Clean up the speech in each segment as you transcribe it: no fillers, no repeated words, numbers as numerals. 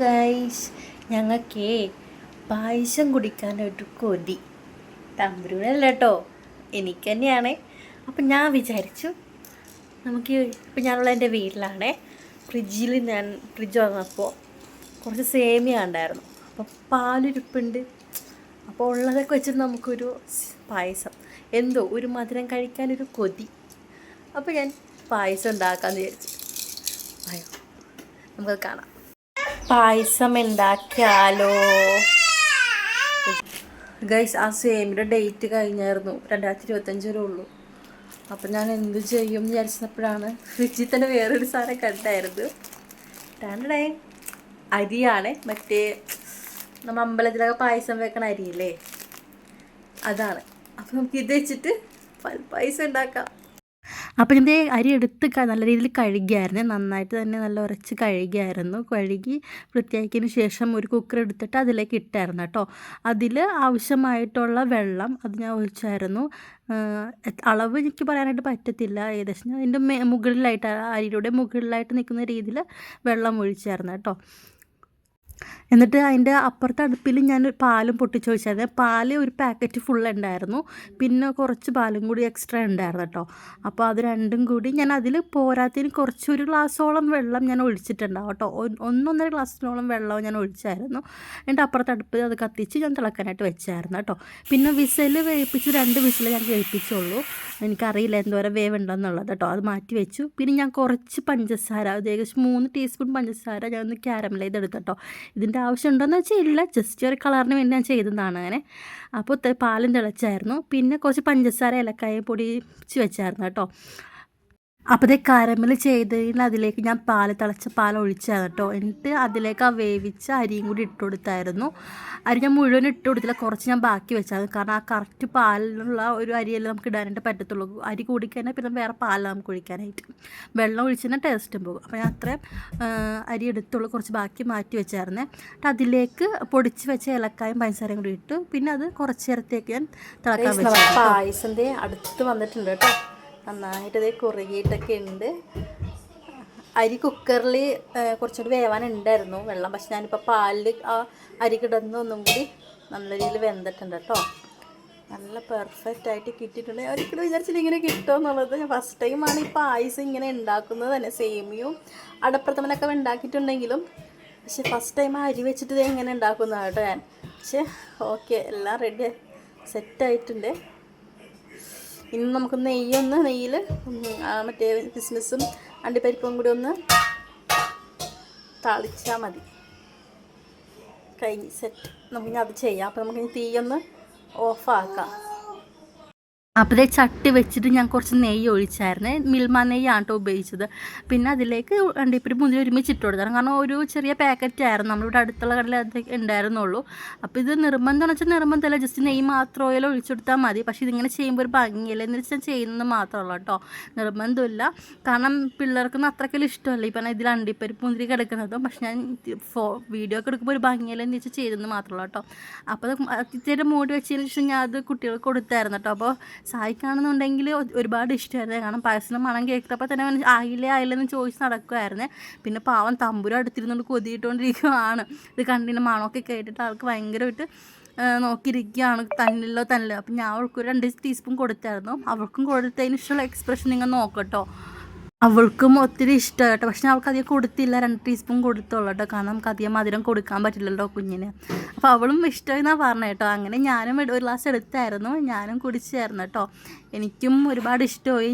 Guys, ഞങ്ങൾക്ക് പായസം കുടിക്കാനൊരു കൊതി. തമ്പുരുവിനല്ല കേട്ടോ, എനിക്ക് തന്നെയാണ്. അപ്പം ഞാൻ വിചാരിച്ചു നമുക്ക് ഇപ്പം ഞാനുള്ള എൻ്റെ വീട്ടിലാണേ. ഫ്രിഡ്ജ് വന്നപ്പോൾ കുറച്ച് സേമിയ ഉണ്ടായിരുന്നു. അപ്പോൾ പാലിരിപ്പുണ്ട്. അപ്പോൾ ഉള്ളതൊക്കെ വെച്ചിട്ട് നമുക്കൊരു പായസം, എന്തോ ഒരു മധുരം കഴിക്കാനൊരു കൊതി. അപ്പോൾ ഞാൻ പായസം ഉണ്ടാക്കാമെന്ന് വിചാരിച്ചു. അയ്യോ, നമുക്കത് കാണാം. പായസം ഉണ്ടാക്കിയാലോ ഗൈസ്? ആ സേമിയുടെ ഡേറ്റ് കഴിഞ്ഞായിരുന്നു, 2025 വരെ ഉള്ളൂ. അപ്പം ഞാൻ എന്ത് ചെയ്യും എന്ന് വിചാരിച്ചപ്പോഴാണ് ഫ്രിഡ്ജിൽ തന്നെ വേറൊരു സാധനം കണ്ടായിരുന്നു. ടാണ്ടേ, അരിയാണ്, മറ്റേ നമ്മൾ അമ്പലത്തിലൊക്കെ പായസം വെക്കണ അരിയില്ലേ, അതാണ്. അപ്പം നമുക്ക് ഇത് വെച്ചിട്ട് പായസം ഉണ്ടാക്കാം. അപ്പം ഇതിൻ്റെ അരി എടുത്ത് നല്ല രീതിയിൽ കഴുകിയായിരുന്നു, നന്നായിട്ട് തന്നെ നല്ല ഉരച്ച് കഴുകി വൃത്തിയാക്കിയതിന് ശേഷം ഒരു കുക്കർ എടുത്തിട്ട് അതിലേക്ക് ഇട്ടായിരുന്നു കേട്ടോ. അതിൽ ആവശ്യമായിട്ടുള്ള വെള്ളം അത് ഞാൻ ഒഴിച്ചായിരുന്നു. അളവ് എനിക്ക് പറയാനായിട്ട് പറ്റത്തില്ല, ഏകദേശം ഞാൻ അതിൻ്റെ മുകളിലായിട്ട്, അരിയുടെ മുകളിലായിട്ട് നിൽക്കുന്ന രീതിയിൽ വെള്ളം ഒഴിച്ചായിരുന്നു കേട്ടോ. എന്നിട്ട് അതിൻ്റെ അപ്പുറത്തെ അടുപ്പിൽ ഞാൻ പാലും പൊട്ടിച്ചൊഴിച്ചായിരുന്നു. പാല് ഒരു പാക്കറ്റ് ഫുൾ ഉണ്ടായിരുന്നു, പിന്നെ കുറച്ച് പാലും കൂടി എക്സ്ട്രാ ഉണ്ടായിരുന്നു കേട്ടോ. അപ്പോൾ അത് രണ്ടും കൂടി ഞാൻ അതിൽ പോരാത്തതിന് ഒരു ഗ്ലാസ്സോളം വെള്ളം ഞാൻ ഒഴിച്ചിട്ടുണ്ടാവും കേട്ടോ. 1-1.5 ഗ്ലാസ്സിനോളം വെള്ളം ഞാൻ ഒഴിച്ചായിരുന്നു. എന്നിട്ട് അപ്പുറത്തെ അടുപ്പിൽ അത് കത്തിച്ച് ഞാൻ തിളക്കാനായിട്ട് വെച്ചായിരുന്നു കേട്ടോ. പിന്നെ വിസിൽ വേവിപ്പിച്ച് 2 വിസിൽ ഞാൻ കേൾപ്പിച്ചുള്ളൂ. എനിക്കറിയില്ല എന്തോരം വേവുണ്ടെന്നുള്ളത് കേട്ടോ. അത് മാറ്റി വെച്ചു. പിന്നെ ഞാൻ കുറച്ച് പഞ്ചസാര, അത് ഏകദേശം 3 ടീസ്പൂൺ പഞ്ചസാര ഞാൻ ഒന്ന് ക്യാരമൽ ചെയ്തെടുത്തു കേട്ടോ. ഇതിൻ്റെ ആവശ്യമുണ്ടോയെന്ന് വെച്ചാൽ ഇല്ല, ജസ്റ്റ് ഒരു കളറിന് വേണ്ടി ഞാൻ ചെയ്തതാണ് അങ്ങനെ. അപ്പോൾ പാലും തിളച്ചായിരുന്നു. പിന്നെ കുറച്ച് പഞ്ചസാര ഏലക്കായ പൊടിച്ച് വെച്ചായിരുന്നു കേട്ടോ. അപ്പോൾ ഇത് കാരമൽ ചെയ്തതിൽ അതിലേക്ക് ഞാൻ തിളച്ച പാൽ ഒഴിച്ചായിരുന്നു കേട്ടോ. എന്നിട്ട് അതിലേക്ക് ആ വേവിച്ച അരിയും കൂടി ഇട്ട് കൊടുത്തായിരുന്നു. അരി ഞാൻ മുഴുവൻ ഇട്ട് കൊടുത്തില്ല, കുറച്ച് ഞാൻ ബാക്കി വെച്ചായിരുന്നു. കാരണം ആ കറക്റ്റ് പാലിലുള്ള ഒരു അരിയല്ലേ നമുക്ക് ഇടാനായിട്ട് പറ്റത്തുള്ളൂ. അരി കൂടിക്കഴിഞ്ഞാൽ പിന്നെ വേറെ പാലാണ് നമുക്ക് ഒഴിക്കാനായിട്ട്, വെള്ളം ഒഴിച്ചാൽ ടേസ്റ്റും പോകും. അപ്പോൾ ഞാൻ അത്രയും അരി എടുത്തുള്ളൂ, കുറച്ച് ബാക്കി മാറ്റി വെച്ചായിരുന്നേ. എന്നിട്ട് അതിലേക്ക് പൊടിച്ച് വെച്ച ഏലക്കായും പഞ്ചസാരയും കൂടി ഇട്ടു. പിന്നെ അത് കുറച്ച് നേരത്തേക്ക് ഞാൻ തിളക്കാൻ വെച്ചു. പായസത്തിൻ്റെ അടുത്ത് വന്നിട്ടുണ്ട് കേട്ടോ, നന്നായിട്ട് ഇത് കുറുകിയിട്ടൊക്കെ ഉണ്ട്. അരി കുക്കറിൽ കുറച്ചുകൂടി വേവാനുണ്ടായിരുന്നു വെള്ളം, പക്ഷെ ഞാനിപ്പോൾ പാലിൽ ആ അരി കിടന്ന് ഒന്നും കൂടി നല്ല രീതിയിൽ വെന്തിട്ടുണ്ട് കേട്ടോ. നല്ല പെർഫെക്റ്റ് ആയിട്ട് കിട്ടിയിട്ടുണ്ട്. ഒരിക്കലും വിചാരിച്ചിട്ട് ഇങ്ങനെ കിട്ടുമെന്നുള്ളത്. ഞാൻ ഫസ്റ്റ് ടൈമാണ് ഈ പായസം ഇങ്ങനെ ഉണ്ടാക്കുന്നത് തന്നെ. സേമിയയും അടപ്രഥമനൊക്കെ ഉണ്ടാക്കിയിട്ടുണ്ടെങ്കിലും, പക്ഷെ ഫസ്റ്റ് ടൈം അരി വെച്ചിട്ട് ഇത് എങ്ങനെ ഉണ്ടാക്കുന്നതാണ് കേട്ടോ ഞാൻ. പക്ഷേ ഓക്കെ, എല്ലാം റെഡി സെറ്റായിട്ടുണ്ട്. ഇനി നമുക്ക് നെയ്യിൽ മറ്റേ കിസ്മിസും അണ്ടിപ്പരിപ്പും കൂടി ഒന്ന് താളിച്ചാൽ മതി. കഴിഞ്ഞ് സെറ്റ്. നമുക്കിനി അത് ചെയ്യാം. അപ്പോൾ നമുക്കിനി തീയൊന്ന് ഓഫാക്കാം. അപ്പോൾ ഇതേ ചട്ടി വെച്ചിട്ട് ഞാൻ കുറച്ച് നെയ്യ് ഒഴിച്ചായിരുന്നു. മിൽമ നെയ്യാണ് കേട്ടോ ഉപയോഗിച്ചത്. പിന്നെ അതിലേക്ക് അണ്ടിപ്പരിപ്പ് മുന്തിരി ഒരുമിച്ച് ഇട്ട് കൊടുത്താണ്. കാരണം ഒരു ചെറിയ പാക്കറ്റ് ആയിരുന്നു, നമ്മളിവിടെ അടുത്തുള്ള കടയിൽ അത് ഉണ്ടായിരുന്നുള്ളൂ. അപ്പോൾ ഇത് നിർബന്ധം വെച്ചാൽ നിർബന്ധമല്ല, ജസ്റ്റ് നെയ്യ് മാത്രം ഓയിൽ ഒഴിച്ചെടുത്താൽ മതി. പക്ഷേ ഇതിങ്ങനെ ചെയ്യുമ്പോൾ ഒരു ഭംഗിയില്ല എന്ന് വെച്ചാൽ ചെയ്യുന്നത് മാത്രമല്ല കേട്ടോ, നിർബന്ധമില്ല. കാരണം പിള്ളേർക്കൊന്നും അത്രയ്ക്കെല്ലാം ഇഷ്ടമല്ല ഈ പറഞ്ഞാൽ ഇതിൽ അണ്ടിപ്പരിപ്പ് മുന്തിരി കിടക്കുന്നതും. പക്ഷെ ഞാൻ വീഡിയോ ഒക്കെ എടുക്കുമ്പോൾ ഒരു ഭംഗിയില്ല എന്ന് വെച്ചാൽ ചെയ്തെന്ന് മാത്രമല്ല കേട്ടോ. അപ്പോൾ ഇത്തിരി മൂടി വെച്ചതിന് ശേഷം ഞാൻ അത് കുട്ടികൾക്ക് കൊടുത്തായിരുന്നു കേട്ടോ. അപ്പോൾ സായിക്കാണെന്നുണ്ടെങ്കിൽ ഒരുപാട് ഇഷ്ടമായിരുന്നു. കാരണം പായസം മണം കേൾക്കുമ്പോൾ തന്നെ ആയില്ലെന്ന് ചോദിച്ച് നടക്കുമായിരുന്നേ. പിന്നെ പാവം തമ്പുരു അടുത്തിരുന്നുകൊണ്ട് കൊതിയിട്ടുകൊണ്ടിരിക്കുകയാണ്. ഇത് കണ്ടിന് മണമൊക്കെ കേട്ടിട്ട് ആൾക്ക് ഭയങ്കരമായിട്ട് നോക്കിയിരിക്കുകയാണ്, തന്നില്ലോ. അപ്പം ഞാൻ അവൾക്കൊരു 2 ടീസ്പൂൺ കൊടുത്തായിരുന്നു. അവർക്കും കൊടുത്തതിന് ഇഷ്ടമുള്ള എക്സ്പ്രഷൻ നിങ്ങൾ നോക്കട്ടോ. അവൾക്കും ഒത്തിരി ഇഷ്ടമാണ് കേട്ടോ. പക്ഷെ അവൾക്ക് അധികം കൊടുത്തില്ല, 2 ടീസ്പൂൺ കൊടുത്തോളൂ കേട്ടോ. കാരണം നമുക്ക് അധികം മധുരം കൊടുക്കാൻ പറ്റില്ലല്ലോ കുഞ്ഞിന്. അപ്പോൾ അവളും ഇഷ്ടമെന്നാണ് പറഞ്ഞത് കേട്ടോ. അങ്ങനെ ഞാനും ഒരു ഗ്ലാസ് എടുത്തായിരുന്നു, ഞാനും കുടിച്ചായിരുന്നു കേട്ടോ. എനിക്കും ഒരുപാട് ഇഷ്ടമായി.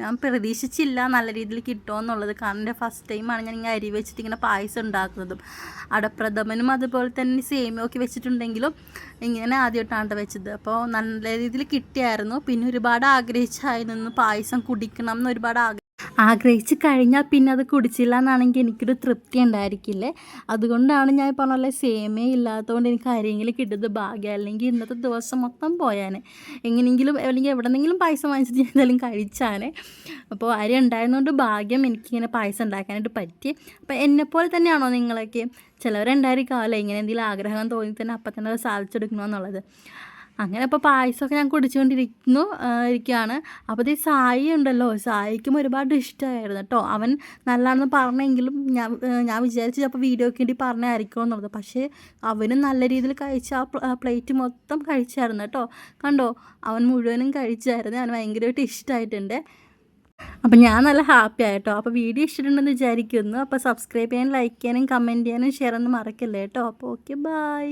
ഞാൻ പ്രതീക്ഷിച്ചില്ല നല്ല രീതിയിൽ കിട്ടുമെന്നുള്ളത്. കാരണം എൻ്റെ ഫസ്റ്റ് ടൈമാണ് ഞാൻ ഇങ്ങനെ അരി വെച്ചിട്ട് ഇങ്ങനെ പായസം ഉണ്ടാക്കുന്നതും. അടപ്രഥമനും അതുപോലെ തന്നെ സേമിയൊക്കെ വെച്ചിട്ടുണ്ടെങ്കിലും ഇങ്ങനെ ആദ്യമായിട്ടാണ് വെച്ചത്. അപ്പോൾ നല്ല രീതിയിൽ കിട്ടിയായിരുന്നു. പിന്നെ ഒരുപാട് ആഗ്രഹിച്ചായിരുന്നു പായസം കുടിക്കണം എന്ന്, ഒരുപാട് ആഗ്രഹിച്ച് കഴിഞ്ഞാൽ പിന്നെ അത് കുടിച്ചില്ല എന്നാണെങ്കിൽ എനിക്കൊരു തൃപ്തി ഉണ്ടായിരിക്കില്ലേ. അതുകൊണ്ടാണ് ഞാൻ പറഞ്ഞ സേമിയ ഇല്ലാത്തതുകൊണ്ട് എനിക്ക് ആരെങ്കിലും കിട്ടുന്നത് ഭാഗ്യം. അല്ലെങ്കിൽ ഇന്നത്തെ ദിവസം മൊത്തം പോയാനെ, എങ്ങനെയെങ്കിലും അല്ലെങ്കിൽ എവിടെന്നെങ്കിലും പായസം വാങ്ങിച്ചിട്ട് ഞാൻ എന്തായാലും കഴിച്ചാനെ. അപ്പോൾ അരി ഉണ്ടായിരുന്നതുകൊണ്ട് ഭാഗ്യം എനിക്കിങ്ങനെ പായസം ഉണ്ടാക്കാനായിട്ട് പറ്റി. അപ്പോൾ എന്നെപ്പോലെ തന്നെയാണോ നിങ്ങളൊക്കെ? ചിലവരുണ്ടായിരിക്കും അല്ലേ ഇങ്ങനെ എന്തെങ്കിലും ആഗ്രഹം തോന്നി തന്നെ അപ്പം തന്നെ അത് സാധിച്ചെടുക്കണമെന്നുള്ളത്. അങ്ങനെ അപ്പോൾ പായസമൊക്കെ ഞാൻ കുടിച്ചുകൊണ്ടിരിക്കുന്നു ഇരിക്കുകയാണ്. അപ്പോൾ ഈ സായി ഉണ്ടല്ലോ, സായിക്കും ഒരുപാട് ഇഷ്ടമായിരുന്നു കേട്ടോ. അവൻ നല്ലതാണെന്ന് പറഞ്ഞെങ്കിലും ഞാൻ വിചാരിച്ചു അപ്പോൾ വീഡിയോയ്ക്ക് വേണ്ടി പറഞ്ഞായിരിക്കും എന്നുള്ളത്. പക്ഷേ അവനും നല്ല രീതിയിൽ കഴിച്ച് ആ പ്ലേറ്റ് മൊത്തം കഴിച്ചായിരുന്നു കേട്ടോ. കണ്ടോ, അവൻ മുഴുവനും കഴിച്ചായിരുന്നു. അവന് ഭയങ്കരമായിട്ട് ഇഷ്ടമായിട്ടുണ്ട്. അപ്പം ഞാൻ നല്ല ഹാപ്പി ആയിട്ടോ. അപ്പോൾ വീഡിയോ ഇഷ്ടമുണ്ടെന്ന് വിചാരിക്കുന്നു. അപ്പോൾ സബ്സ്ക്രൈബ് ചെയ്യാനും ലൈക്ക് ചെയ്യാനും കമൻറ്റ് ചെയ്യാനും ഷെയർ ഒന്നും മറക്കല്ലേ കേട്ടോ. അപ്പോൾ ഓക്കെ, ബൈ.